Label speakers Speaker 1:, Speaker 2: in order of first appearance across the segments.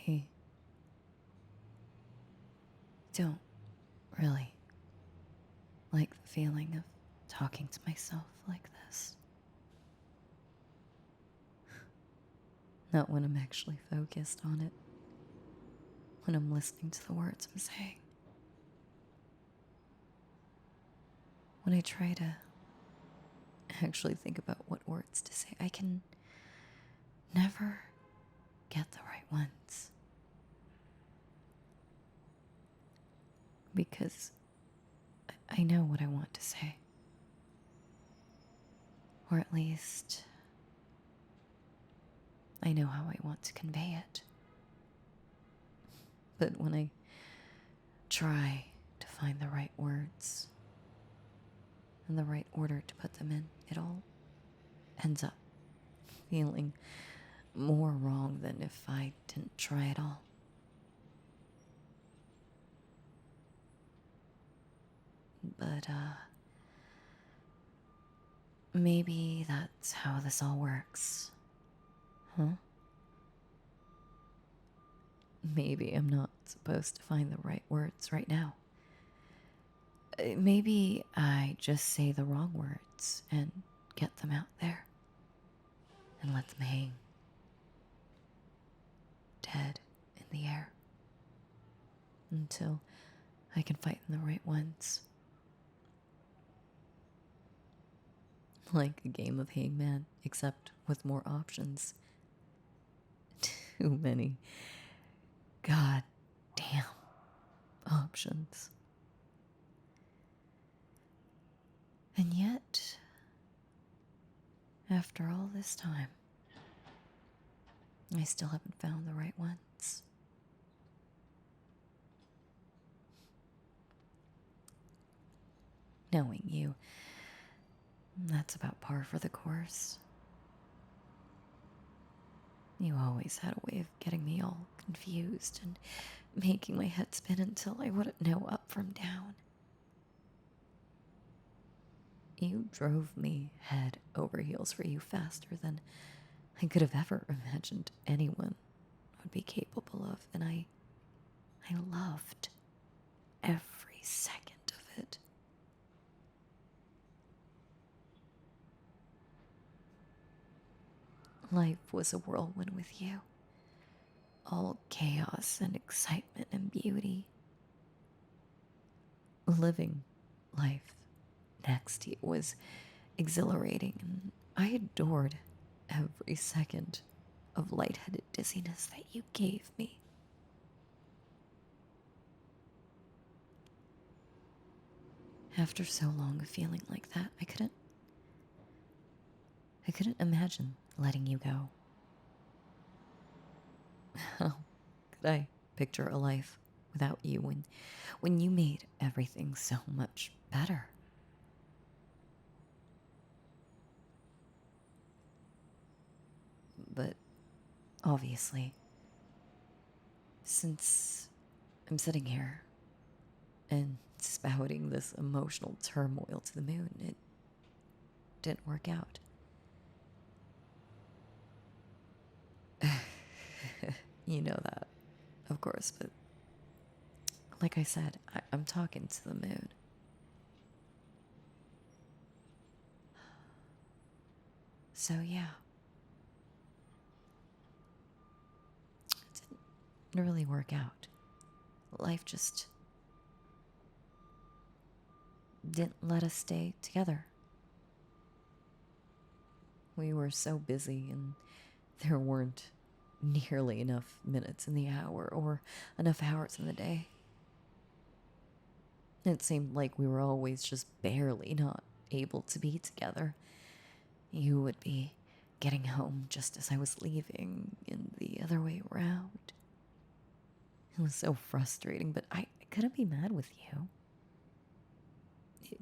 Speaker 1: I don't really like the feeling of talking to myself like this. Not when I'm actually focused on it, when I'm listening to the words I'm saying. When I try to actually think about what words to say, I can never get the right ones. Because I know what I want to say. Or at least, I know how I want to convey it. But when I try to find the right words and the right order to put them in, it all ends up feeling more wrong than if I didn't try at all. But, maybe that's how this all works. Huh? Maybe I'm not supposed to find the right words right now. Maybe I just say the wrong words and get them out there and let them hang dead in the air until I can find the right ones. Like a game of hangman, except with more options. Too many. God damn options. And yet, after all this time, I still haven't found the right ones. Knowing you, that's about par for the course. You always had a way of getting me all confused and making my head spin until I wouldn't know up from down. You drove me head over heels for you faster than I could have ever imagined anyone would be capable of, and I loved every second of it. Life was a whirlwind with you. All chaos and excitement and beauty. Living life next to you was exhilarating, and I adored every second of lightheaded dizziness that you gave me. After so long of feeling like that, I couldn't imagine letting you go. How could I picture a life without you when you made everything so much better? But obviously, since I'm sitting here and spouting this emotional turmoil to the moon, it didn't work out. You know that, of course, but like I said, I'm talking to the moon. So yeah, it didn't really work out. Life just didn't let us stay together. We were so busy, and there weren't nearly enough minutes in the hour or enough hours in the day. It seemed like we were always just barely not able to be together. You would be getting home just as I was leaving, and the other way around. It was so frustrating, but I couldn't be mad with you.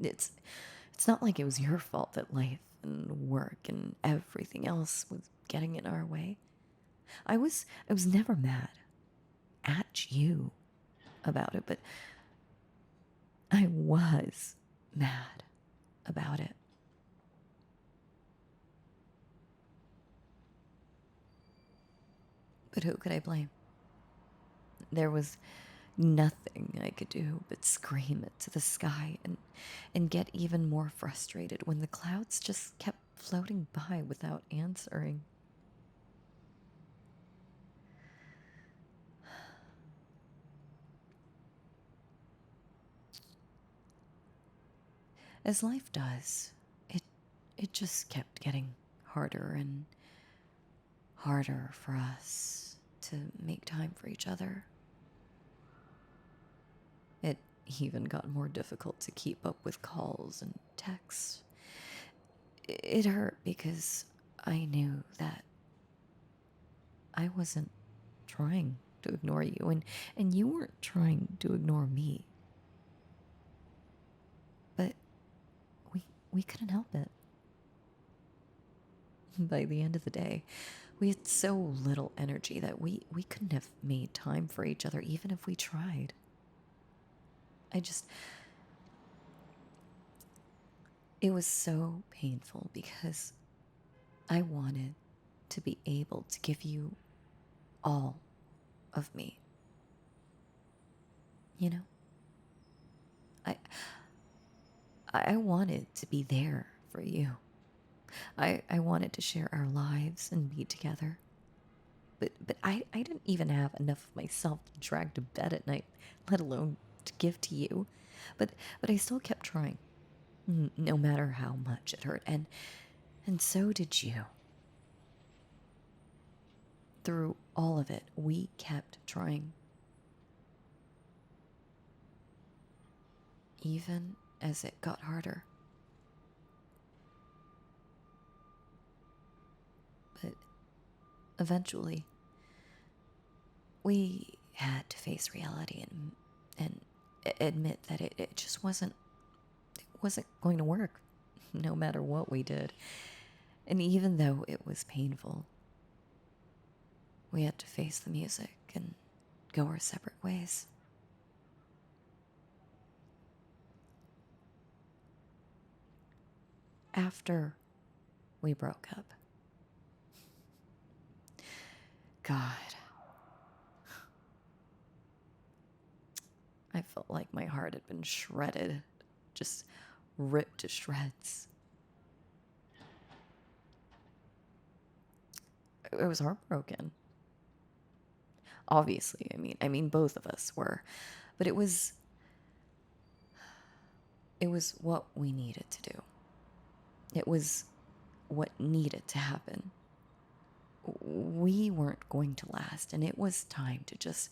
Speaker 1: It's not like it was your fault that life and work and everything else was getting in our way. I was never mad at you about it, but I was mad about it. But who could I blame? There was nothing I could do but scream it to the sky and get even more frustrated when the clouds just kept floating by without answering. As life does, it just kept getting harder and harder for us to make time for each other. It even got more difficult to keep up with calls and texts. It hurt because I knew that I wasn't trying to ignore you, and you weren't trying to ignore me. But we couldn't help it. By the end of the day, we had so little energy that we couldn't have made time for each other even if we tried. It was so painful because I wanted to be able to give you all of me. You know? I I wanted to be there for you. I wanted to share our lives and be together. But I didn't even have enough of myself to drag to bed at night, let alone to give to you. But I still kept trying, no matter how much it hurt, and so did you. Through all of it, we kept trying. Even as it got harder. But eventually, we had to face reality and admit that it just wasn't going to work, no matter what we did. And even though it was painful, we had to face the music and go our separate ways. After we broke up, God, I felt like my heart had been shredded, just ripped to shreds. I was heartbroken. Obviously, I mean both of us were, but it was what we needed to do. It was what needed to happen. We weren't going to last, and it was time to just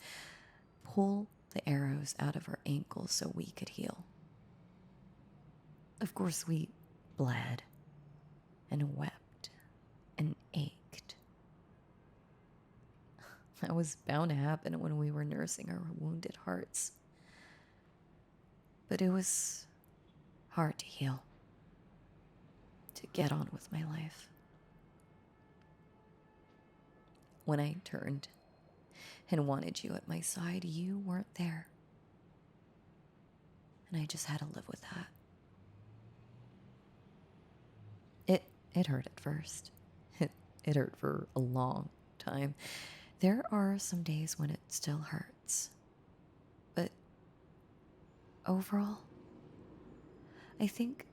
Speaker 1: pull the arrows out of our ankles so we could heal. Of course, we bled and wept and ached. That was bound to happen when we were nursing our wounded hearts. But it was hard to heal, to get on with my life. When I turned and wanted you at my side, you weren't there. And I just had to live with that. It hurt at first. It hurt for a long time. There are some days when it still hurts. But overall, I think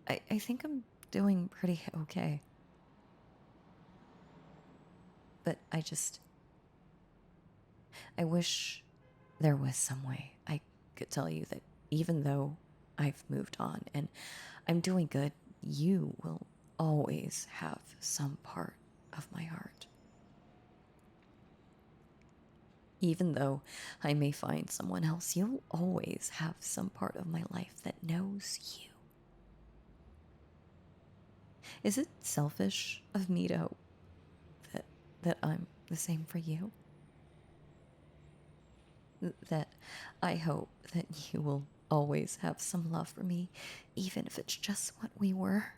Speaker 1: I think I'm doing pretty okay. But I wish there was some way I could tell you that even though I've moved on and I'm doing good, you will always have some part of my heart. Even though I may find someone else, you'll always have some part of my life that knows you. Is it selfish of me to hope that I'm the same for you? That I hope that you will always have some love for me, even if it's just what we were?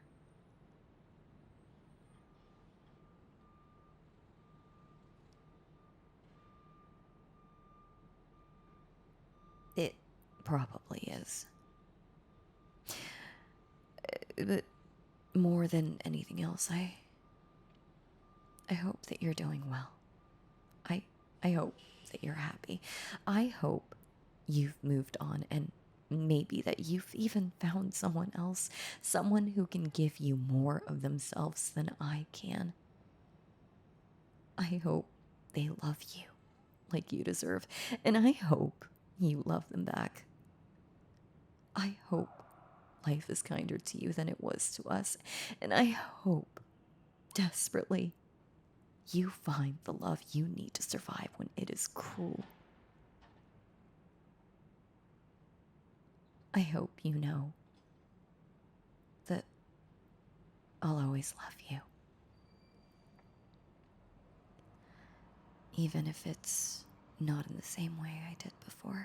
Speaker 1: It probably is. But more than anything else, I hope that you're doing well. I I hope that you're happy. I hope you've moved on and maybe that you've even found someone else, someone who can give you more of themselves than I can. I hope they love you like you deserve, and I hope you love them back. I hope life is kinder to you than it was to us, and I hope desperately you find the love you need to survive when it is cruel. I hope you know that I'll always love you. Even if it's not in the same way I did before.